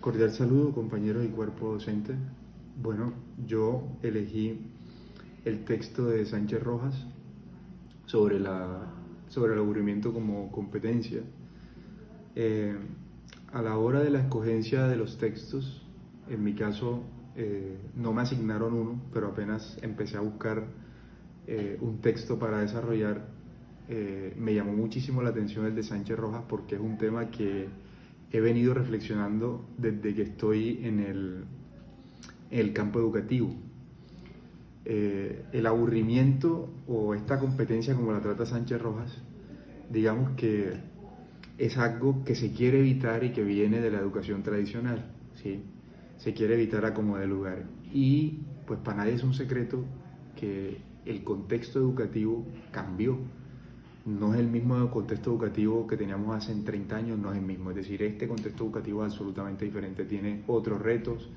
Cordial saludo, compañeros y cuerpo docente. Bueno, yo elegí el texto de Sánchez Rojas sobre sobre el aburrimiento como competencia. Eh, a la hora de la escogencia de los textos, en mi caso no me asignaron uno, pero apenas empecé a buscar un texto para desarrollar, me llamó muchísimo la atención el de Sánchez Rojas porque es un tema que he venido reflexionando desde que estoy en el campo educativo. El aburrimiento o esta competencia como la trata Sánchez Rojas, digamos que es algo que se quiere evitar y que viene de la educación tradicional, ¿sí? Se quiere evitar a como de lugar. Y pues para nadie es un secreto que el contexto educativo cambió. No es el mismo contexto educativo que teníamos hace 30 años, no es el mismo. Es decir, este contexto educativo es absolutamente diferente, tiene otros retos,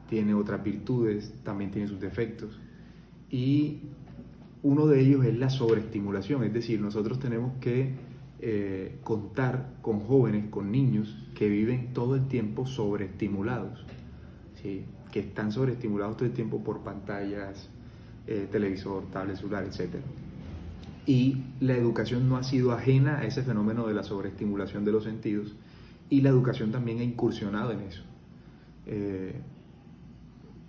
tiene otras virtudes, también tiene sus defectos. Y uno de ellos es la sobreestimulación, es decir, nosotros tenemos que contar con jóvenes, con niños que viven todo el tiempo sobreestimulados, ¿sí? Que están sobreestimulados todo el tiempo por pantallas, televisor, tablet, celular, etc. Y la educación no ha sido ajena a ese fenómeno de la sobreestimulación de los sentidos, y la educación también ha incursionado en eso. Eh,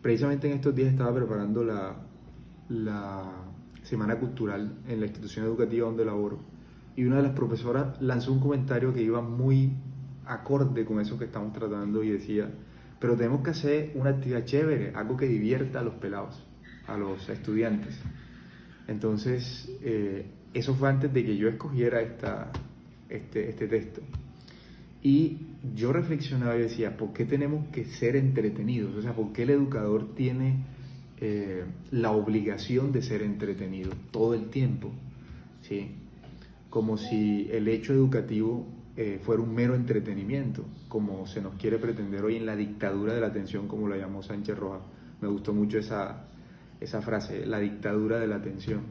Precisamente en estos días estaba preparando la semana cultural en la institución educativa donde laboro, y una de las profesoras lanzó un comentario que iba muy acorde con eso que estamos tratando y decía, pero tenemos que hacer una actividad chévere, algo que divierta a los pelados, a los estudiantes. Entonces, eso fue antes de que yo escogiera este texto. Y yo reflexionaba y decía, ¿por qué tenemos que ser entretenidos? O sea, ¿por qué el educador tiene la obligación de ser entretenido todo el tiempo? ¿Sí? Como si el hecho educativo fuera un mero entretenimiento, como se nos quiere pretender hoy en la dictadura de la atención, como la llamó Sánchez Rojas. Me gustó mucho esa frase, la dictadura de la atención.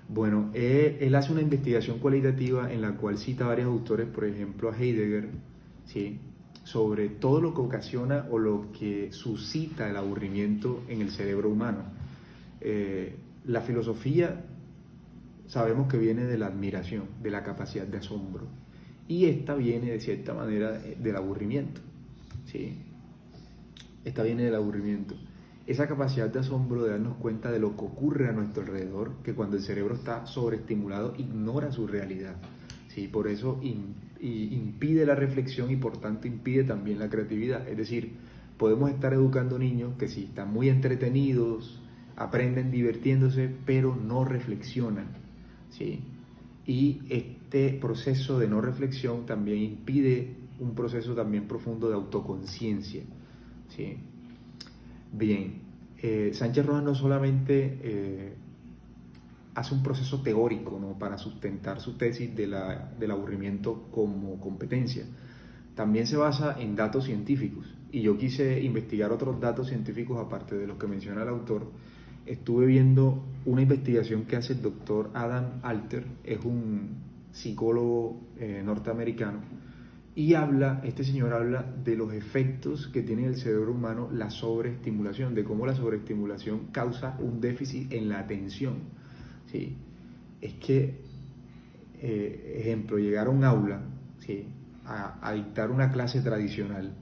Bueno, él hace una investigación cualitativa en la cual cita a varios autores, por ejemplo a Heidegger, ¿sí? Sobre todo lo que ocasiona o lo que suscita el aburrimiento en el cerebro humano. La filosofía sabemos que viene de la admiración, de la capacidad de asombro, y esta viene de cierta manera del aburrimiento, ¿sí? Esta viene del aburrimiento. Esa capacidad de asombro de darnos cuenta de lo que ocurre a nuestro alrededor, que cuando el cerebro está sobreestimulado ignora su realidad, ¿sí? Por eso impide la reflexión y por tanto impide también la creatividad. Es decir, podemos estar educando niños que sí están muy entretenidos, aprenden divirtiéndose, pero no reflexionan, ¿sí? Y este proceso de no reflexión también impide un proceso también profundo de autoconciencia, ¿sí? Bien, Sánchez Rojas no solamente hace un proceso teórico, ¿no?, para sustentar su tesis del aburrimiento como competencia, también se basa en datos científicos. Y yo quise investigar otros datos científicos aparte de los que menciona el autor. Estuve viendo una investigación que hace el doctor Adam Alter, es un psicólogo norteamericano, y este señor habla de los efectos que tiene en el cerebro humano la sobreestimulación, de cómo la sobreestimulación causa un déficit en la atención, ¿sí? Es que, ejemplo, llegar a un aula, ¿sí?, a dictar una clase tradicional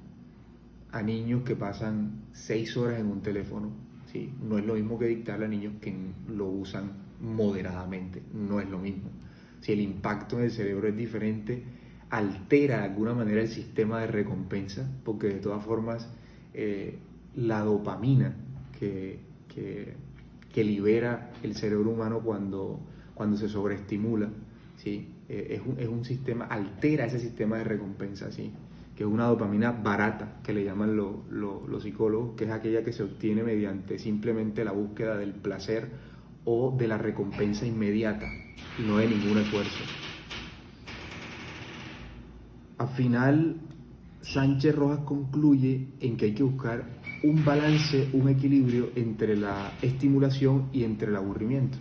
a niños que pasan 6 horas en un teléfono, ¿sí?, no es lo mismo que dictarle a niños que lo usan moderadamente, no es lo mismo. Si el impacto en el cerebro es diferente, altera de alguna manera el sistema de recompensa, porque de todas formas la dopamina que libera el cerebro humano cuando se sobreestimula, ¿sí?, es un sistema, altera ese sistema de recompensa, ¿sí?, que es una dopamina barata, que le llaman los psicólogos, que es aquella que se obtiene mediante simplemente la búsqueda del placer o de la recompensa inmediata y no de ningún esfuerzo. Al final, Sánchez Rojas concluye en que hay que buscar un balance, un equilibrio entre la estimulación y entre el aburrimiento.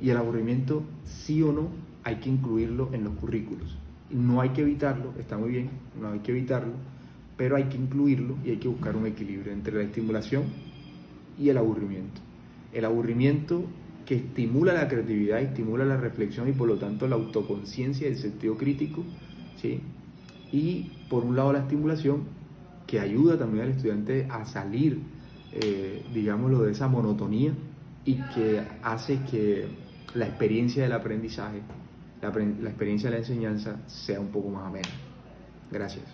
Y el aburrimiento, sí o no, hay que incluirlo en los currículos. No hay que evitarlo, está muy bien, no hay que evitarlo, pero hay que incluirlo y hay que buscar un equilibrio entre la estimulación y el aburrimiento. El aburrimiento que estimula la creatividad, estimula la reflexión y por lo tanto la autoconciencia y el sentido crítico, ¿sí? Y por un lado la estimulación que ayuda también al estudiante a salir, digámoslo, de esa monotonía y que hace que la experiencia del aprendizaje, la experiencia de la enseñanza sea un poco más amena. Gracias.